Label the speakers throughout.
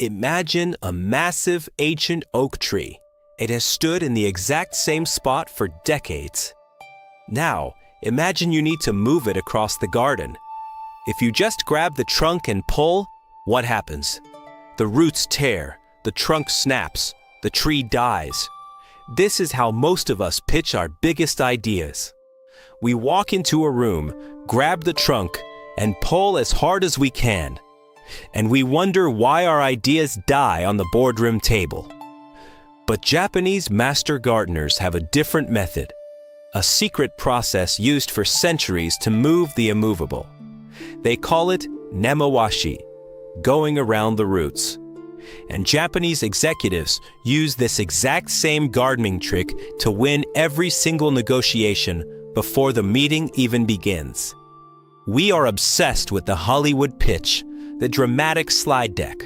Speaker 1: Imagine a massive ancient oak tree. It has stood in the exact same spot for decades. Now, imagine you need to move it across the garden. If you just grab the trunk and pull, what happens? The roots tear, the trunk snaps, the tree dies. This is how most of us pitch our biggest ideas. We walk into a room, grab the trunk, and pull as hard as we can. And we wonder why our ideas die on the boardroom table. But Japanese master gardeners have a different method, a secret process used for centuries to move the immovable. They call it Nemawashi, going around the roots. And Japanese executives use this exact same gardening trick to win every single negotiation before the meeting even begins. We are obsessed with the Hollywood pitch, the dramatic slide deck,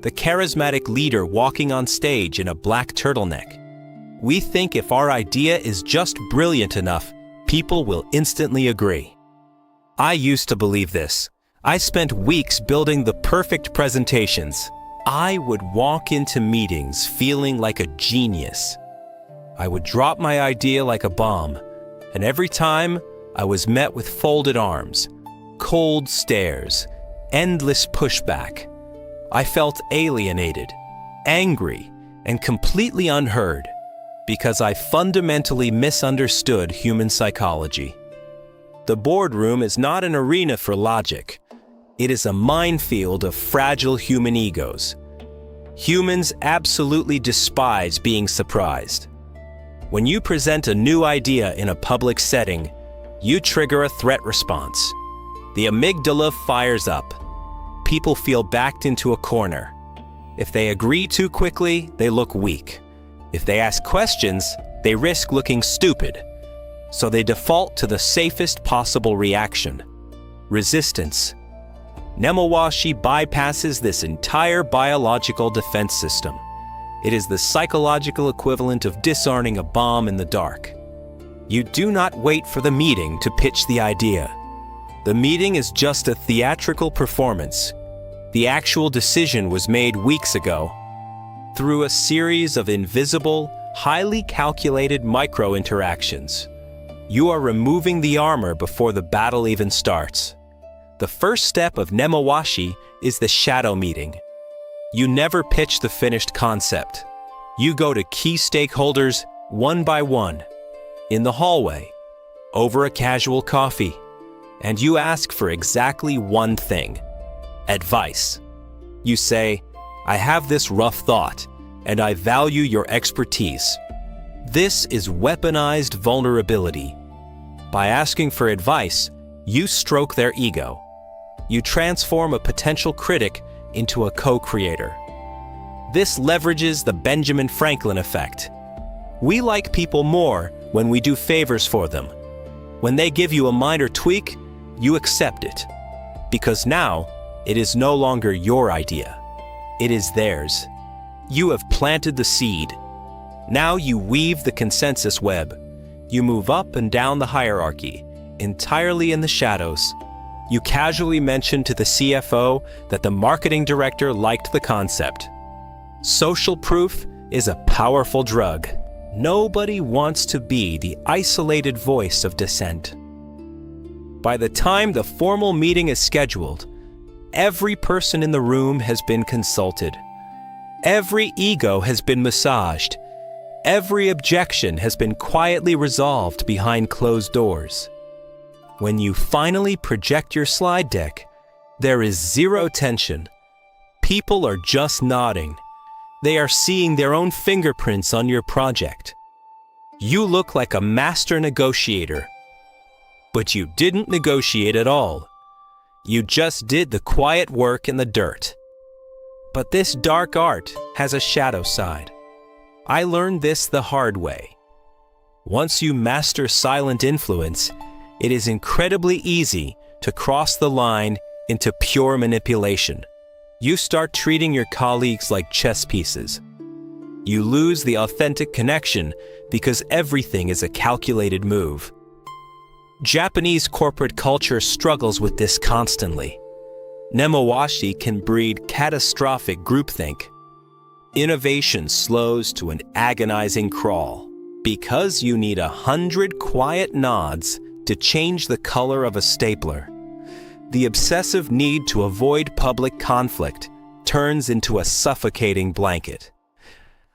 Speaker 1: the charismatic leader walking on stage in a black turtleneck. We think if our idea is just brilliant enough, people will instantly agree. I used to believe this. I spent weeks building the perfect presentations. I would walk into meetings feeling like a genius. I would drop my idea like a bomb, and every time I was met with folded arms, cold stares, endless pushback. I felt alienated, angry, and completely unheard because I fundamentally misunderstood human psychology. The boardroom is not an arena for logic. It is a minefield of fragile human egos. Humans absolutely despise being surprised. When you present a new idea in a public setting, you trigger a threat response. The amygdala fires up. People feel backed into a corner. If they agree too quickly, they look weak. If they ask questions, they risk looking stupid. So they default to the safest possible reaction: resistance. Nemawashi bypasses this entire biological defense system. It is the psychological equivalent of disarming a bomb in the dark. You do not wait for the meeting to pitch the idea. The meeting is just a theatrical performance. The actual decision was made weeks ago. Through a series of invisible, highly calculated micro-interactions, you are removing the armor before the battle even starts. The first step of Nemawashi is the shadow meeting. You never pitch the finished concept. You go to key stakeholders one by one, in the hallway, over a casual coffee, and you ask for exactly one thing: advice. You say, "I have this rough thought, and I value your expertise." This is weaponized vulnerability. By asking for advice, you stroke their ego. You transform a potential critic into a co-creator. This leverages the Benjamin Franklin effect. We like people more when we do favors for them. When they give you a minor tweak, you accept it. Because now, it is no longer your idea. It is theirs. You have planted the seed. Now you weave the consensus web. You move up and down the hierarchy, entirely in the shadows. You casually mention to the CFO that the marketing director liked the concept. Social proof is a powerful drug. Nobody wants to be the isolated voice of dissent. By the time the formal meeting is scheduled, every person in the room has been consulted. Every ego has been massaged. Every objection has been quietly resolved behind closed doors. When you finally project your slide deck, there is zero tension. People are just nodding. They are seeing their own fingerprints on your project. You look like a master negotiator. But you didn't negotiate at all. You just did the quiet work in the dirt. But this dark art has a shadow side. I learned this the hard way. Once you master silent influence, it is incredibly easy to cross the line into pure manipulation. You start treating your colleagues like chess pieces. You lose the authentic connection because everything is a calculated move. Japanese corporate culture struggles with this constantly. Nemawashi can breed catastrophic groupthink. Innovation slows to an agonizing crawl because you need 100 quiet nods to change the color of a stapler. The obsessive need to avoid public conflict turns into a suffocating blanket.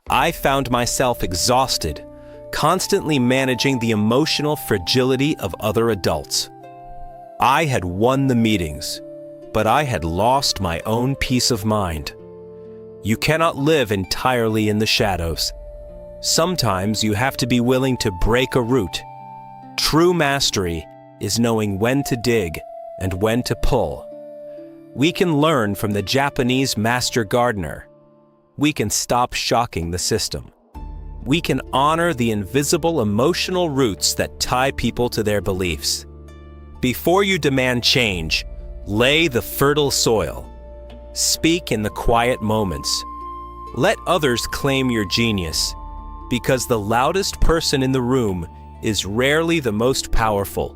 Speaker 1: I found myself exhausted, constantly managing the emotional fragility of other adults. I had won the meetings, but I had lost my own peace of mind. You cannot live entirely in the shadows. Sometimes you have to be willing to break a root. True mastery is knowing when to dig and when to pull. We can learn from the Japanese master gardener. We can stop shocking the system. We can honor the invisible emotional roots that tie people to their beliefs. Before you demand change, lay the fertile soil. Speak in the quiet moments. Let others claim your genius, because the loudest person in the room is rarely the most powerful.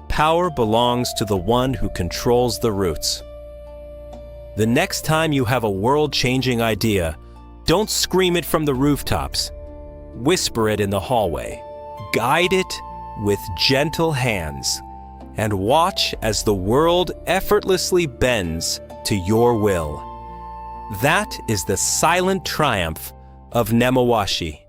Speaker 1: Power belongs to the one who controls the roots. The next time you have a world-changing idea, don't scream it from the rooftops. Whisper it in the hallway. Guide it with gentle hands, and watch as the world effortlessly bends to your will. That is the silent triumph of Nemawashi.